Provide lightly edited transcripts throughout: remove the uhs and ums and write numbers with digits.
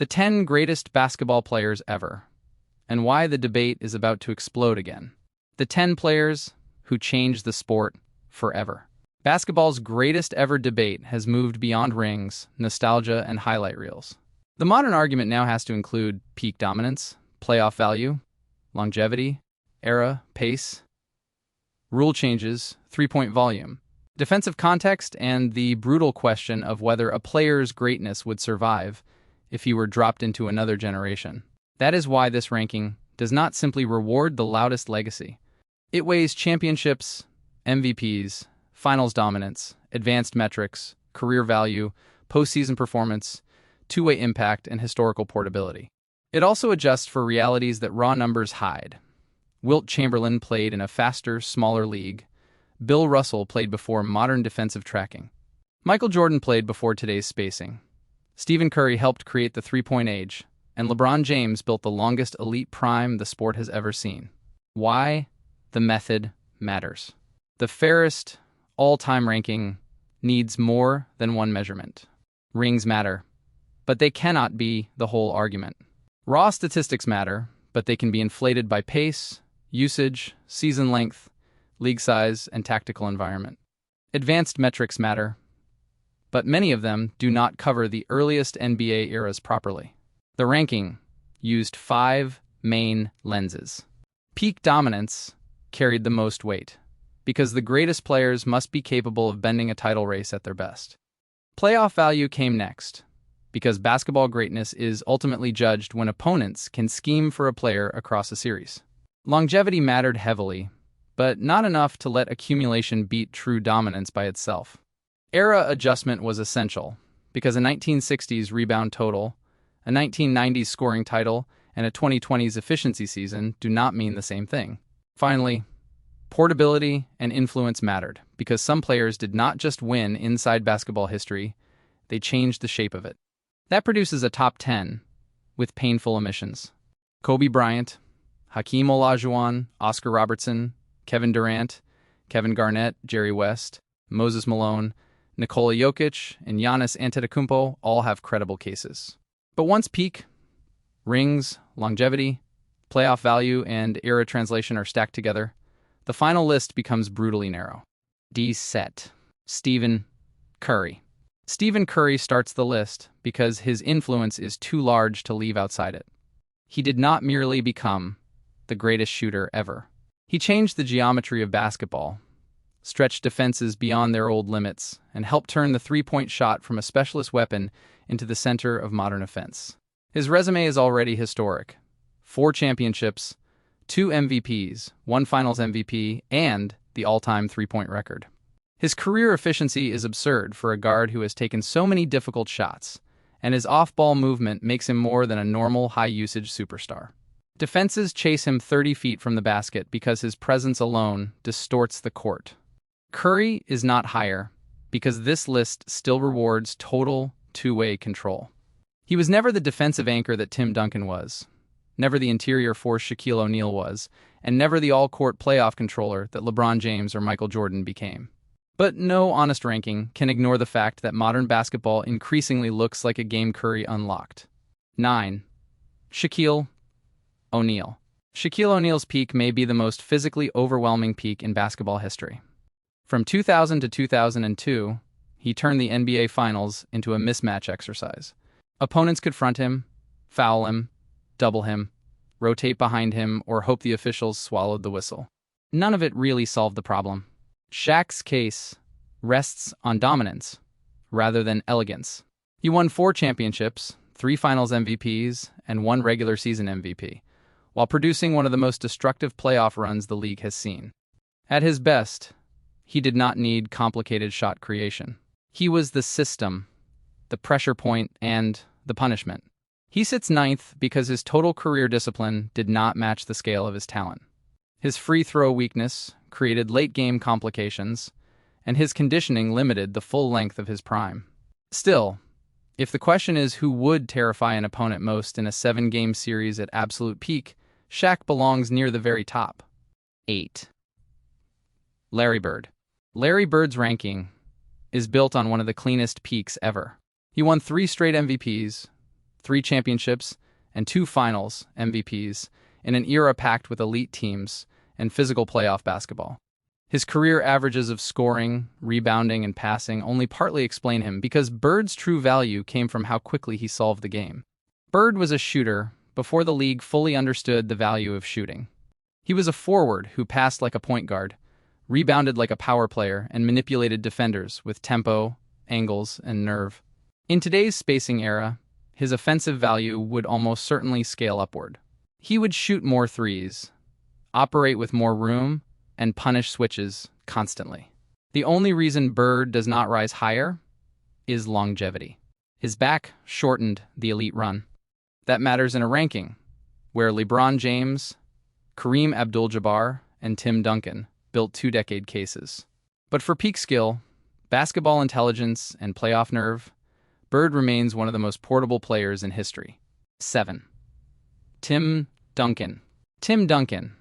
The 10 greatest basketball players ever, and why the debate is about to explode again. The 10 players who changed the sport forever. Basketball's greatest ever debate has moved beyond rings, nostalgia, and highlight reels. The modern argument now has to include peak dominance, playoff value, longevity, era, pace, rule changes, three-point volume, defensive context, and the brutal question of whether a player's greatness would survive if he were dropped into another generation. That is why this ranking does not simply reward the loudest legacy. It weighs championships, MVPs, finals dominance, advanced metrics, career value, postseason performance, two-way impact, and historical portability. It also adjusts for realities that raw numbers hide. Wilt Chamberlain played in a faster, smaller league. Bill Russell played before modern defensive tracking. Michael Jordan played before today's spacing. Stephen Curry helped create the three-point age, and LeBron James built the longest elite prime the sport has ever seen. Why? The method matters. The fairest, all-time ranking needs more than one measurement. Rings matter, but they cannot be the whole argument. Raw statistics matter, but they can be inflated by pace, usage, season length, league size, and tactical environment. Advanced metrics matter, but many of them do not cover the earliest NBA eras properly. The ranking used 5 main lenses. Peak dominance carried the most weight, because the greatest players must be capable of bending a title race at their best. Playoff value came next, because basketball greatness is ultimately judged when opponents can scheme for a player across a series. Longevity mattered heavily, but not enough to let accumulation beat true dominance by itself. Era adjustment was essential, because a 1960s rebound total, a 1990s scoring title, and a 2020s efficiency season do not mean the same thing. Finally, portability and influence mattered, because some players did not just win inside basketball history, they changed the shape of it. That produces a top 10 with painful omissions. Kobe Bryant, Hakeem Olajuwon, Oscar Robertson, Kevin Durant, Kevin Garnett, Jerry West, Moses Malone, Nikola Jokic, and Giannis Antetokounmpo all have credible cases. But once peak, rings, longevity, playoff value, and era translation are stacked together, the final list becomes brutally narrow. D set. Stephen Curry. Stephen Curry starts the list because his influence is too large to leave outside it. He did not merely become the greatest shooter ever. He changed the geometry of basketball, stretched defenses beyond their old limits, and helped turn the three-point shot from a specialist weapon into the center of modern offense. His resume is already historic. 4 championships, 2 MVPs, 1 Finals MVP, and the all-time three-point record. His career efficiency is absurd for a guard who has taken so many difficult shots, and his off-ball movement makes him more than a normal high-usage superstar. Defenses chase him 30 feet from the basket because his presence alone distorts the court. Curry is not higher because this list still rewards total two-way control. He was never the defensive anchor that Tim Duncan was, never the interior force Shaquille O'Neal was, and never the all-court playoff controller that LeBron James or Michael Jordan became. But no honest ranking can ignore the fact that modern basketball increasingly looks like a game Curry unlocked. 9. Shaquille O'Neal. Shaquille O'Neal's peak may be the most physically overwhelming peak in basketball history. From 2000 to 2002, he turned the NBA Finals into a mismatch exercise. Opponents could front him, foul him, double him, rotate behind him, or hope the officials swallowed the whistle. None of it really solved the problem. Shaq's case rests on dominance rather than elegance. He won 4 championships, 3 Finals MVPs, and 1 regular season MVP, while producing one of the most destructive playoff runs the league has seen. At his best, he did not need complicated shot creation. He was the system, the pressure point, and the punishment. He sits 9th because his total career discipline did not match the scale of his talent. His free throw weakness created late-game complications, and his conditioning limited the full length of his prime. Still, if the question is who would terrify an opponent most in a 7-game series at absolute peak, Shaq belongs near the very top. 8. Larry Bird. Larry Bird's ranking is built on one of the cleanest peaks ever. He won 3 straight MVPs, 3 championships, and 2 finals MVPs in an era packed with elite teams and physical playoff basketball. His career averages of scoring, rebounding, and passing only partly explain him because Bird's true value came from how quickly he solved the game. Bird was a shooter before the league fully understood the value of shooting. He was a forward who passed like a point guard, rebounded like a power player, and manipulated defenders with tempo, angles, and nerve. In today's spacing era, his offensive value would almost certainly scale upward. He would shoot more threes, operate with more room, and punish switches constantly. The only reason Bird does not rise higher is longevity. His back shortened the elite run. That matters in a ranking, where LeBron James, Kareem Abdul-Jabbar, and Tim Duncan built 2-decade cases. But for peak skill, basketball intelligence, and playoff nerve, Bird remains one of the most portable players in history. 7. Tim Duncan. Tim Duncan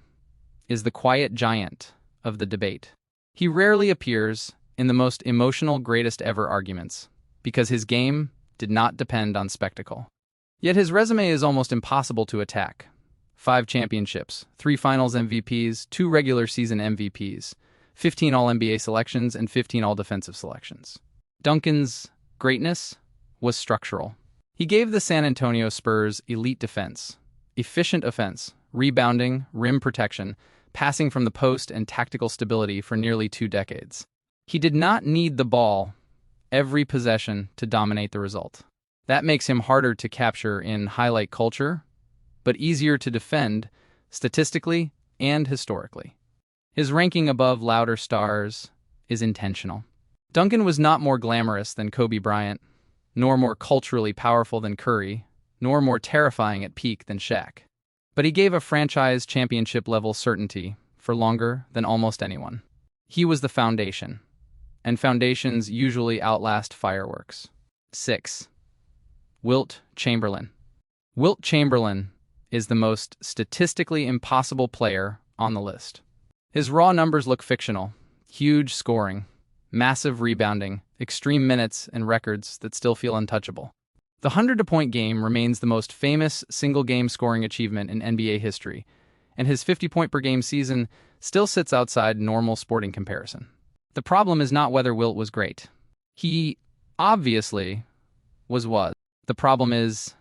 is the quiet giant of the debate. He rarely appears in the most emotional greatest ever arguments because his game did not depend on spectacle. Yet his resume is almost impossible to attack. 5 championships, 3 finals MVPs, 2 regular season MVPs, 15 All-NBA selections, and 15 All-Defensive selections. Duncan's greatness was structural. He gave the San Antonio Spurs elite defense, efficient offense, rebounding, rim protection, passing from the post, and tactical stability for nearly 2 decades. He did not need the ball every possession to dominate the result. That makes him harder to capture in highlight culture, but easier to defend statistically and historically. His ranking above louder stars is intentional. Duncan was not more glamorous than Kobe Bryant, nor more culturally powerful than Curry, nor more terrifying at peak than Shaq. But he gave a franchise championship-level certainty for longer than almost anyone. He was the foundation, and foundations usually outlast fireworks. 6. Wilt Chamberlain. Wilt Chamberlain is the most statistically impossible player on the list. His raw numbers look fictional: huge scoring, massive rebounding, extreme minutes, and records that still feel untouchable. The 100-point game remains the most famous single-game scoring achievement in NBA history, and his 50-point-per-game season still sits outside normal sporting comparison. The problem is not whether Wilt was great. He obviously was. The problem is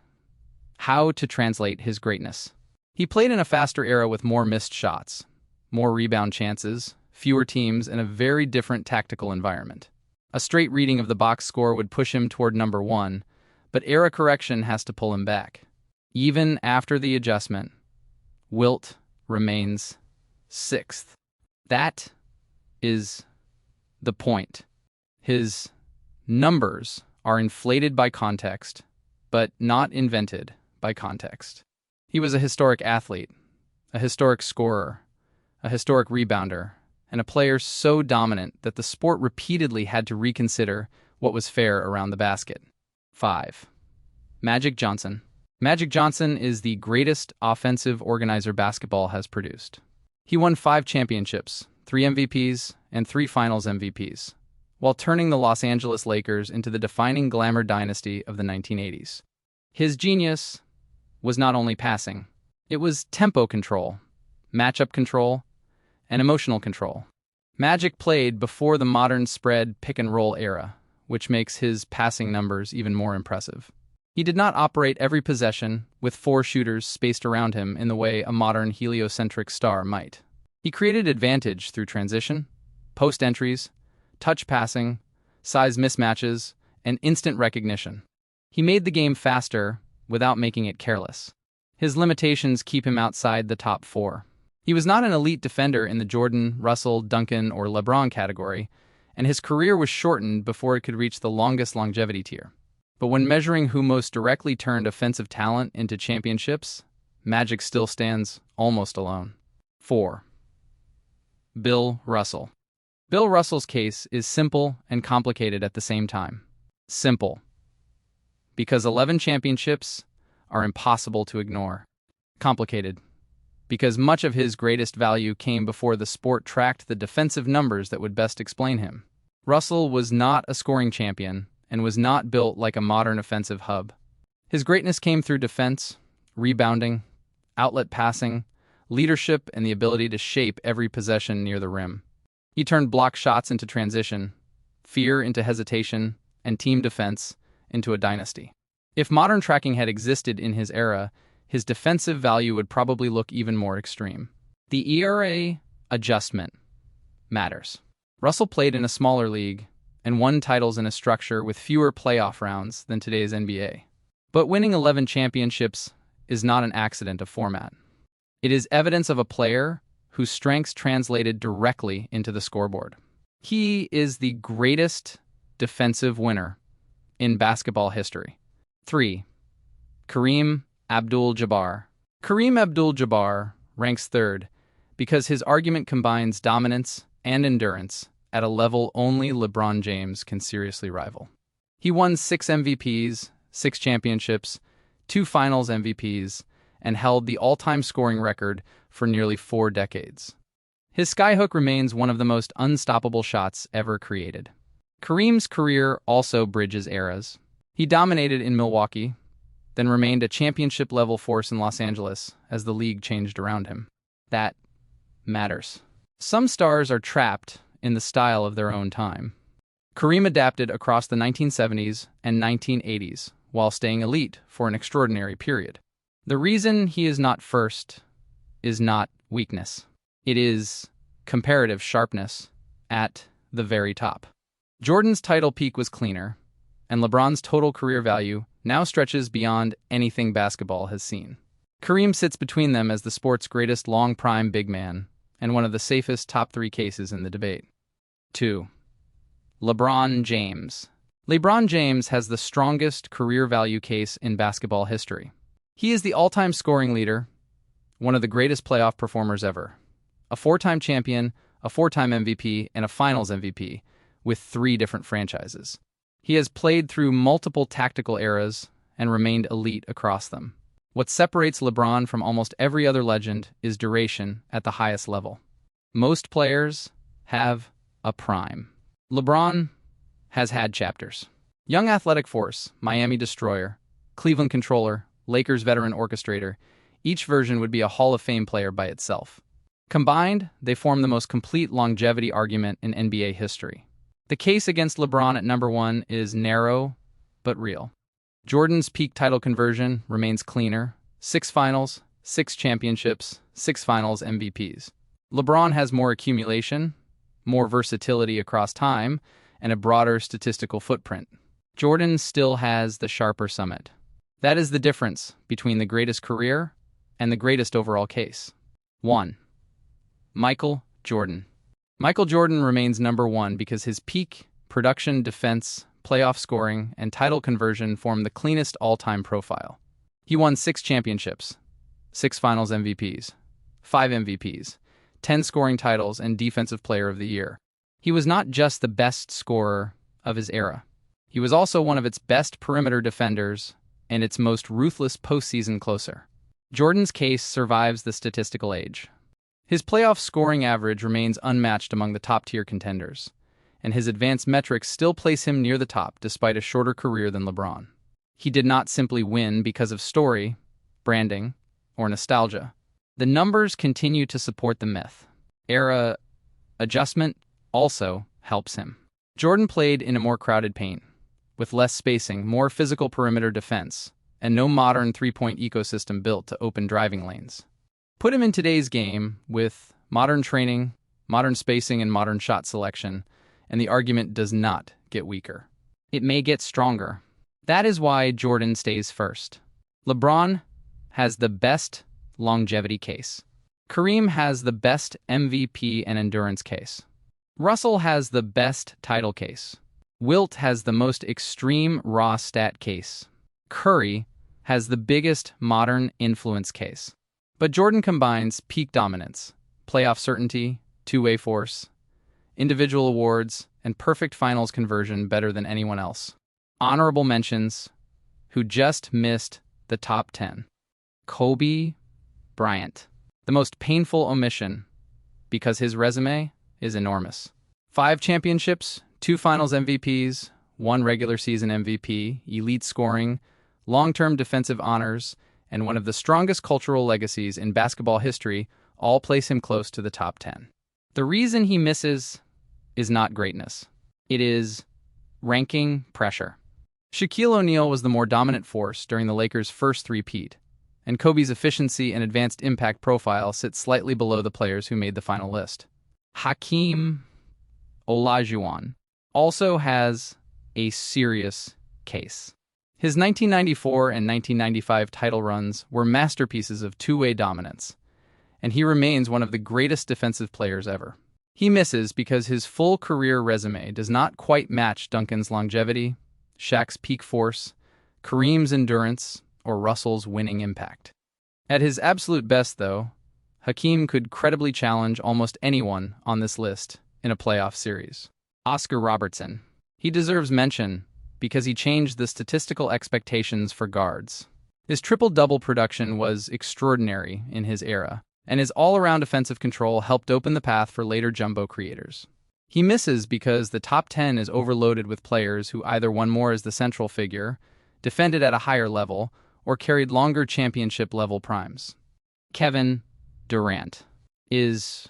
how to translate his greatness. He played in a faster era with more missed shots, more rebound chances, fewer teams, and a very different tactical environment. A straight reading of the box score would push him toward number 1, but era correction has to pull him back. Even after the adjustment, Wilt remains 6th. That is the point. His numbers are inflated by context, but not invented by context. He was a historic athlete, a historic scorer, a historic rebounder, and a player so dominant that the sport repeatedly had to reconsider what was fair around the basket. 5. Magic Johnson. Magic Johnson is the greatest offensive organizer basketball has produced. He won 5 championships, 3 MVPs, and 3 finals MVPs, while turning the Los Angeles Lakers into the defining glamour dynasty of the 1980s. His genius was not only passing, it was tempo control, matchup control, and emotional control. Magic played before the modern spread pick-and-roll era, which makes his passing numbers even more impressive. He did not operate every possession with 4 shooters spaced around him in the way a modern heliocentric star might. He created advantage through transition, post entries, touch passing, size mismatches, and instant recognition. He made the game faster without making it careless. His limitations keep him outside the top 4. He was not an elite defender in the Jordan, Russell, Duncan, or LeBron category, and his career was shortened before it could reach the longest longevity tier. But when measuring who most directly turned offensive talent into championships, Magic still stands almost alone. 4. Bill Russell. Bill Russell's case is simple and complicated at the same time. Simple, because 11 championships are impossible to ignore. Complicated, because much of his greatest value came before the sport tracked the defensive numbers that would best explain him. Russell was not a scoring champion and was not built like a modern offensive hub. His greatness came through defense, rebounding, outlet passing, leadership, and the ability to shape every possession near the rim. He turned block shots into transition, fear into hesitation, and team defense into a dynasty. If modern tracking had existed in his era, his defensive value would probably look even more extreme. The ERA adjustment matters. Russell played in a smaller league and won titles in a structure with fewer playoff rounds than today's NBA. But winning 11 championships is not an accident of format. It is evidence of a player whose strengths translated directly into the scoreboard. He is the greatest defensive winner in basketball history. 3. Kareem Abdul-Jabbar. Kareem Abdul-Jabbar ranks third because his argument combines dominance and endurance at a level only LeBron James can seriously rival. He won 6 MVPs, 6 championships, 2 finals MVPs, and held the all-time scoring record for nearly 4 decades. His skyhook remains one of the most unstoppable shots ever created. Kareem's career also bridges eras. He dominated in Milwaukee, then remained a championship-level force in Los Angeles as the league changed around him. That matters. Some stars are trapped in the style of their own time. Kareem adapted across the 1970s and 1980s while staying elite for an extraordinary period. The reason he is not first is not weakness. It is comparative sharpness at the very top. Jordan's title peak was cleaner, and LeBron's total career value now stretches beyond anything basketball has seen. Kareem sits between them as the sport's greatest long-prime big man and one of the safest top 3 cases in the debate. 2. LeBron James. LeBron James has the strongest career value case in basketball history. He is the all-time scoring leader, one of the greatest playoff performers ever, a 4-time champion, a 4-time MVP, and a finals MVP, with 3 different franchises. He has played through multiple tactical eras and remained elite across them. What separates LeBron from almost every other legend is duration at the highest level. Most players have a prime. LeBron has had chapters. Young athletic force, Miami destroyer, Cleveland controller, Lakers veteran orchestrator, each version would be a Hall of Fame player by itself. Combined, they form the most complete longevity argument in NBA history. The case against LeBron at number 1 is narrow, but real. Jordan's peak title conversion remains cleaner: 6 finals, 6 championships, 6 finals MVPs. LeBron has more accumulation, more versatility across time, and a broader statistical footprint. Jordan still has the sharper summit. That is the difference between the greatest career and the greatest overall case. 1. Michael Jordan. Michael Jordan remains number 1 because his peak, production, defense, playoff scoring, and title conversion form the cleanest all-time profile. He won 6 championships, 6 finals MVPs, 5 MVPs, 10 scoring titles, and Defensive Player of the Year. He was not just the best scorer of his era. He was also one of its best perimeter defenders and its most ruthless postseason closer. Jordan's case survives the statistical age. His playoff scoring average remains unmatched among the top-tier contenders, and his advanced metrics still place him near the top despite a shorter career than LeBron. He did not simply win because of story, branding, or nostalgia. The numbers continue to support the myth. Era adjustment also helps him. Jordan played in a more crowded paint, with less spacing, more physical perimeter defense, and no modern three-point ecosystem built to open driving lanes. Put him in today's game with modern training, modern spacing, and modern shot selection, and the argument does not get weaker. It may get stronger. That is why Jordan stays first. LeBron has the best longevity case. Kareem has the best MVP and endurance case. Russell has the best title case. Wilt has the most extreme raw stat case. Curry has the biggest modern influence case. But Jordan combines peak dominance, playoff certainty, two-way force, individual awards, and perfect finals conversion better than anyone else. Honorable mentions who just missed the top 10. Kobe Bryant. The most painful omission because his resume is enormous. 5 championships, 2 finals MVPs, 1 regular season MVP, elite scoring, long-term defensive honors, and one of the strongest cultural legacies in basketball history all place him close to the top 10. The reason he misses is not greatness. It is ranking pressure. Shaquille O'Neal was the more dominant force during the Lakers' first three-peat, and Kobe's efficiency and advanced impact profile sit slightly below the players who made the final list. Hakeem Olajuwon also has a serious case. His 1994 and 1995 title runs were masterpieces of two-way dominance, and he remains one of the greatest defensive players ever. He misses because his full career resume does not quite match Duncan's longevity, Shaq's peak force, Kareem's endurance, or Russell's winning impact. At his absolute best, though, Hakeem could credibly challenge almost anyone on this list in a playoff series. Oscar Robertson. He deserves mention because he changed the statistical expectations for guards. His triple-double production was extraordinary in his era, and his all-around offensive control helped open the path for later jumbo creators. He misses because the top 10 is overloaded with players who either won more as the central figure, defended at a higher level, or carried longer championship-level primes. Kevin Durant is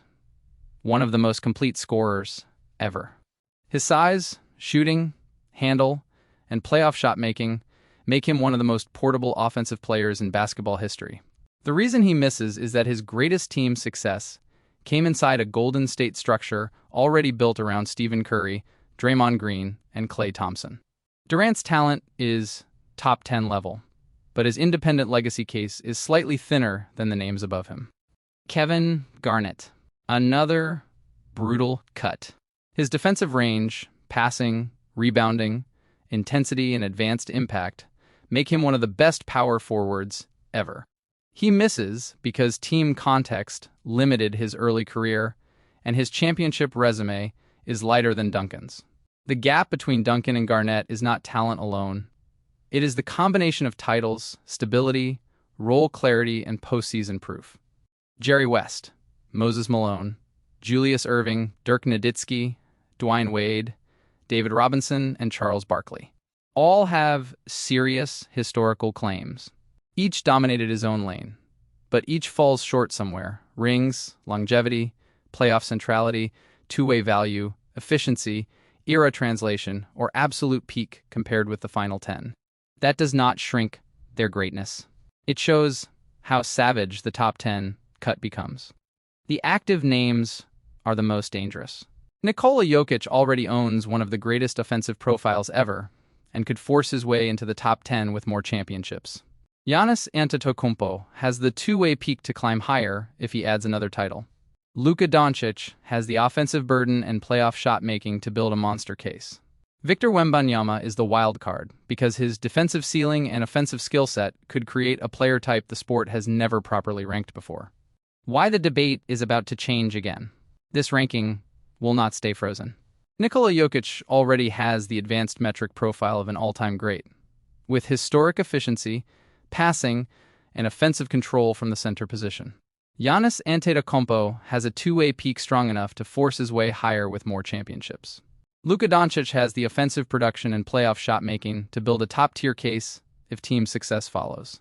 one of the most complete scorers ever. His size, shooting, handle, and playoff shot-making make him one of the most portable offensive players in basketball history. The reason he misses is that his greatest team success came inside a Golden State structure already built around Stephen Curry, Draymond Green, and Klay Thompson. Durant's talent is top 10 level, but his independent legacy case is slightly thinner than the names above him. Kevin Garnett, another brutal cut. His defensive range, passing, rebounding, intensity, and advanced impact make him one of the best power forwards ever. He misses because team context limited his early career, and his championship resume is lighter than Duncan's. The gap between Duncan and Garnett is not talent alone. It is the combination of titles, stability, role clarity, and postseason proof. Jerry West, Moses Malone, Julius Erving, Dirk Nowitzki, Dwayne Wade, David Robinson, and Charles Barkley all have serious historical claims. Each dominated his own lane, but each falls short somewhere. Rings, longevity, playoff centrality, two-way value, efficiency, era translation, or absolute peak compared with the final 10. That does not shrink their greatness. It shows how savage the top 10 cut becomes. The active names are the most dangerous. Nikola Jokic already owns one of the greatest offensive profiles ever and could force his way into the top 10 with more championships. Giannis Antetokounmpo has the two-way peak to climb higher if he adds another title. Luka Doncic has the offensive burden and playoff shot-making to build a monster case. Victor Wembanyama is the wild card because his defensive ceiling and offensive skill set could create a player type the sport has never properly ranked before. Why the debate is about to change again. This ranking will not stay frozen. Nikola Jokic already has the advanced metric profile of an all-time great, with historic efficiency, passing, and offensive control from the center position. Giannis Antetokounmpo has a two-way peak strong enough to force his way higher with more championships. Luka Doncic has the offensive production and playoff shot-making to build a top-tier case if team success follows.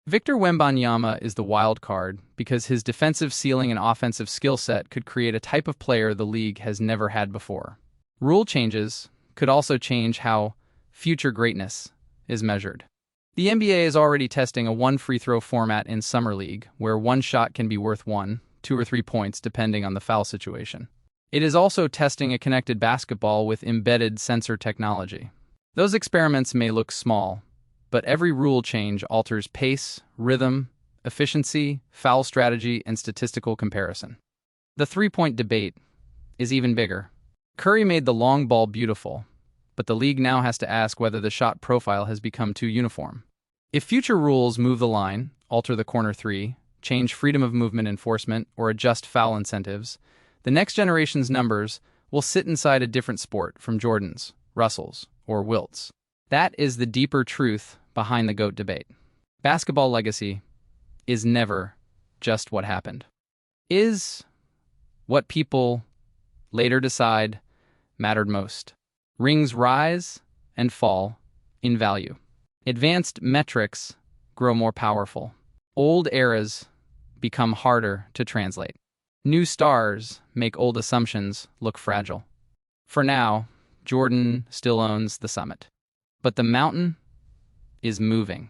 Victor Wembanyama is the wild card because his defensive ceiling and offensive skill set could create a type of player the league has never had before. Rule changes could also change how future greatness is measured. The NBA is already testing a one free throw format in Summer League, where one shot can be worth 1, 2, or 3 points depending on the foul situation. It is also testing a connected basketball with embedded sensor technology. Those experiments may look small, but every rule change alters pace, rhythm, efficiency, foul strategy, and statistical comparison. The three-point debate is even bigger. Curry made the long ball beautiful, but the league now has to ask whether the shot profile has become too uniform. If future rules move the line, alter the corner three, change freedom of movement enforcement, or adjust foul incentives, the next generation's numbers will sit inside a different sport from Jordan's, Russell's, or Wilt's. That is the deeper truth behind the GOAT debate. Basketball legacy is never just what happened. Is what people later decide mattered most. Rings rise and fall in value. Advanced metrics grow more powerful. Old eras become harder to translate. New stars make old assumptions look fragile. For now, Jordan still owns the summit. But the mountain is moving.